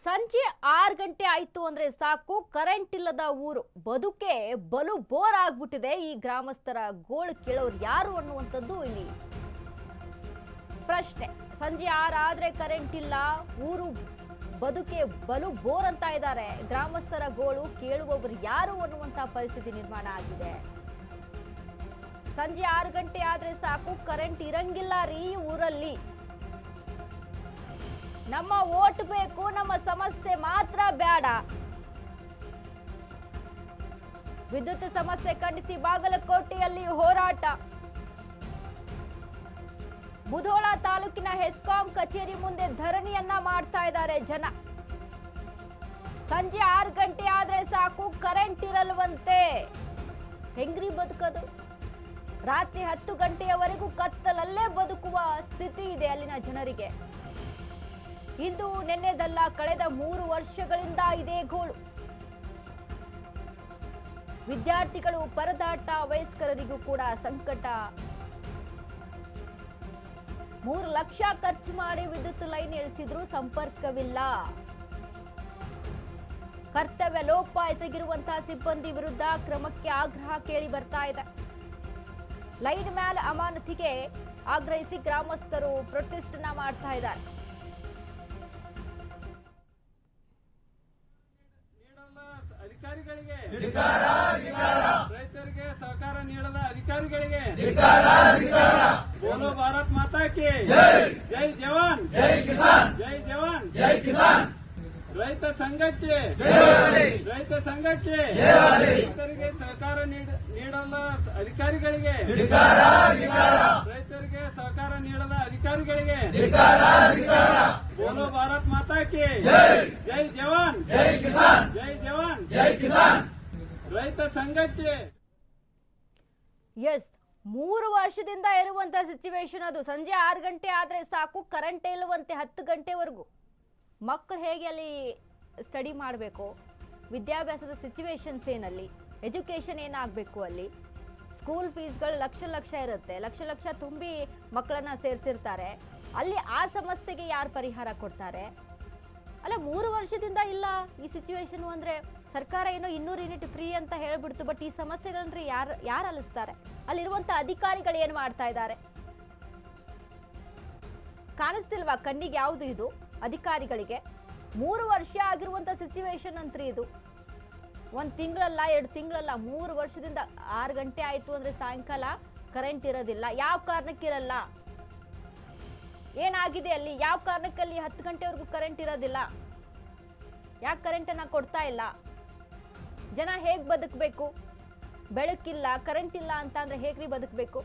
ಸಂಜೆ 6 ಗಂಟೆ ಆಯ್ತು ಅಂದ್ರೆ ಸಾಕು ಕರೆಂಟ್ ಇಲ್ಲದ ಊರು ಬದುಕೆ ಬಲು ಬೋರ್ ಆಗ್ಬಿಟ್ಟಿದೆ. ಈ ಗ್ರಾಮಸ್ಥರ ಗೋಳು ಕೇಳೋರು ಯಾರು ಅನ್ನುವಂಥದ್ದು ಇಲ್ಲಿ ಪ್ರಶ್ನೆ. ಸಂಜೆ 6 ಆದ್ರೆ ಕರೆಂಟ್ ಇಲ್ಲ, ಊರು ಬದುಕೆ ಬಲು ಬೋರ್ ಅಂತ ಇದ್ದಾರೆ. ಗ್ರಾಮಸ್ಥರ ಗೋಳು ಕೇಳುವವರು ಯಾರು ಅನ್ನುವಂತ ಪರಿಸ್ಥಿತಿ ನಿರ್ಮಾಣ ಆಗಿದೆ. ಸಂಜೆ 6 ಗಂಟೆ ಆದ್ರೆ ಸಾಕು ಕರೆಂಟ್ ಇರಂಗಿಲ್ಲ ರೀ ಊರಲ್ಲಿ. ನಮ್ಮ ವೋಟ್ ಬೇಕು, ನಮ್ಮ ಸಮಸ್ಯೆ ಮಾತ್ರ ಬೇಡ. ವಿದ್ಯುತ್ ಸಮಸ್ಯೆ ಖಂಡಿಸಿ ಬಾಗಲಕೋಟೆಯಲ್ಲಿ ಹೋರಾಟ. ಮುಧೋಳ ತಾಲೂಕಿನ ಹೆಸ್ಕಾಂ ಕಚೇರಿ ಮುಂದೆ ಧರಣಿಯನ್ನ ಮಾಡ್ತಾ ಇದ್ದಾರೆ ಜನ. ಸಂಜೆ 6 ಗಂಟೆ ಆದ್ರೆ ಸಾಕು ಕರೆಂಟ್ ಇರಲ್ವಂತೆ. ಹೆಂಗ್ರಿ ಬದುಕೋದು? ರಾತ್ರಿ 10 ಗಂಟೆಯವರೆಗೂ ಕತ್ತಲಲ್ಲೇ ಬದುಕುವ ಸ್ಥಿತಿ ಇದೆ ಅಲ್ಲಿನ ಜನರಿಗೆ. ಇಂದು ನಿನ್ನೆದಲ್ಲ, ಕಳೆದ 3 ವರ್ಷಗಳಿಂದ ಇದೇ ಗೋಳು. ವಿದ್ಯಾರ್ಥಿಗಳು ಪರದಾಟ, ವಯಸ್ಕರರಿಗೂ ಕೂಡ ಸಂಕಟ. 3 ಲಕ್ಷ ಖರ್ಚು ಮಾಡಿ ವಿದ್ಯುತ್ ಲೈನ್ ಇಳಿಸಿದ್ರೂ ಸಂಪರ್ಕವಿಲ್ಲ. ಕರ್ತವ್ಯ ಲೋಪ ಎಸಗಿರುವಂತಹ ಸಿಬ್ಬಂದಿ ವಿರುದ್ಧ ಕ್ರಮಕ್ಕೆ ಆಗ್ರಹ ಕೇಳಿ ಬರ್ತಾ ಇದೆ. ಲೈನ್ ಮ್ಯಾನ್ ಅಮಾನತಿಗೆ ಆಗ್ರಹಿಸಿ ಗ್ರಾಮಸ್ಥರು ಪ್ರೊಟೆಸ್ಟ್ ಮಾಡ್ತಾ ಇದ್ದಾರೆ. ಅಧಿಕಾರಿಗಳಿಗೆ ರೈತರಿಗೆ ಸಹಕಾರ ನೀಡದ ಅಧಿಕಾರಿಗಳಿಗೆ ಬೋಲೋ ಭಾರತ್ ಮಾತಾ ಕಿ ಜೈ ಜವಾನ್ ಜೈ ಕಿಸಾನ್, ಜೈ ಜವಾನ್ ಜೈ ಕಿಸಾನ್. ರೈತ ಸಂಘಕ್ಕೆ ರೈತರಿಗೆ ಸಹಕಾರ ನೀಡದ ಅಧಿಕಾರಿಗಳಿಗೆ ರೈತರಿಗೆ ಸಹಕಾರ ನೀಡದ ಅಧಿಕಾರಿಗಳಿಗೆ ಬೋಲೋ ಭಾರತ್ ಮಾತಾ ಕಿ ಜೈ ಜವಾನ್ ಜೈ ಕಿಸಾನ್, ಜೈ ಜವಾನ್ ಜೈ ಕಿಸಾನ್. ರೈತ ಸಂಘಕ್ಕೆ ಎಸ್, 3 ವರ್ಷದಿಂದ ಇರುವಂತ ಸಿಚುವೇಶನ್ ಅದು. ಸಂಜೆ 6 ಗಂಟೆ ಆದ್ರೆ ಸಾಕು ಕರೆಂಟ್ ಇಲ್ಲವಂತೆ 10 ಗಂಟೆವರೆಗೂ. ಮಕ್ಕಳು ಹೇಗೆ ಅಲ್ಲಿ ಸ್ಟಡಿ ಮಾಡಬೇಕು? ವಿದ್ಯಾಭ್ಯಾಸದ ಸಿಚುವೇಶನ್ಸ್ ಏನಲ್ಲಿ, ಎಜುಕೇಷನ್ ಏನಾಗಬೇಕು ಅಲ್ಲಿ? ಸ್ಕೂಲ್ ಫೀಸ್ಗಳು ಲಕ್ಷ ಇರುತ್ತೆ, ಲಕ್ಷ ತುಂಬಿ ಮಕ್ಕಳನ್ನ ಸೇರಿಸಿರ್ತಾರೆ. ಅಲ್ಲಿ ಆ ಸಮಸ್ಯೆಗೆ ಯಾರು ಪರಿಹಾರ ಕೊಡ್ತಾರೆ? ಅಲ್ಲ, 3 ವರ್ಷದಿಂದ ಇಲ್ಲ ಈ ಸಿಚುವೇಶನ್ ಅಂದ್ರೆ ಸರ್ಕಾರ ಏನೋ 200 ಯೂನಿಟ್ ಫ್ರೀ ಅಂತ ಹೇಳ್ಬಿಡ್ತು. ಬಟ್ ಈ ಸಮಸ್ಯೆಗಳಂದ್ರೆ ಯಾರು ಅಲಿಸ್ತಾರೆ? ಅಲ್ಲಿರುವಂತ ಅಧಿಕಾರಿಗಳು ಏನು ಮಾಡ್ತಾ ಇದ್ದಾರೆ? ಕಾಣಿಸ್ತಿಲ್ವಾ ಕಣ್ಣಿಗೆ? ಯಾವುದು ಇದು ಅಧಿಕಾರಿಗಳಿಗೆ? 3 ವರ್ಷ ಆಗಿರುವಂತ ಸಿಚುವೇಶನ್ ಅಂತ್ರಿ ಇದು. 1 ತಿಂಗಳಲ್ಲ, 2 ತಿಂಗಳಲ್ಲ, 3 ವರ್ಷದಿಂದ 6 ಗಂಟೆ ಆಯ್ತು ಅಂದ್ರೆ ಸಾಯಂಕಾಲ ಕರೆಂಟ್ ಇರೋದಿಲ್ಲ. ಯಾವ ಕಾರಣಕ್ಕಿರಲ್ಲ? ಏನಾಗಿದೆ ಅಲ್ಲಿ? ಯಾವ ಕಾರಣಕ್ಕಲ್ಲಿ 10 ಗಂಟೆವರೆಗೂ ಕರೆಂಟ್ ಇರೋದಿಲ್ಲ? ಯಾಕೆ ಕರೆಂಟನ್ನು ಕೊಡ್ತಾ ಇಲ್ಲ? ಜನ ಹೇಗೆ ಬದುಕಬೇಕು? ಬೆಳಕಿಲ್ಲ, ಕರೆಂಟ್ ಇಲ್ಲ ಅಂತ ಅಂದ್ರೆ ಹೇಗ್ರಿ ಬದುಕಬೇಕು?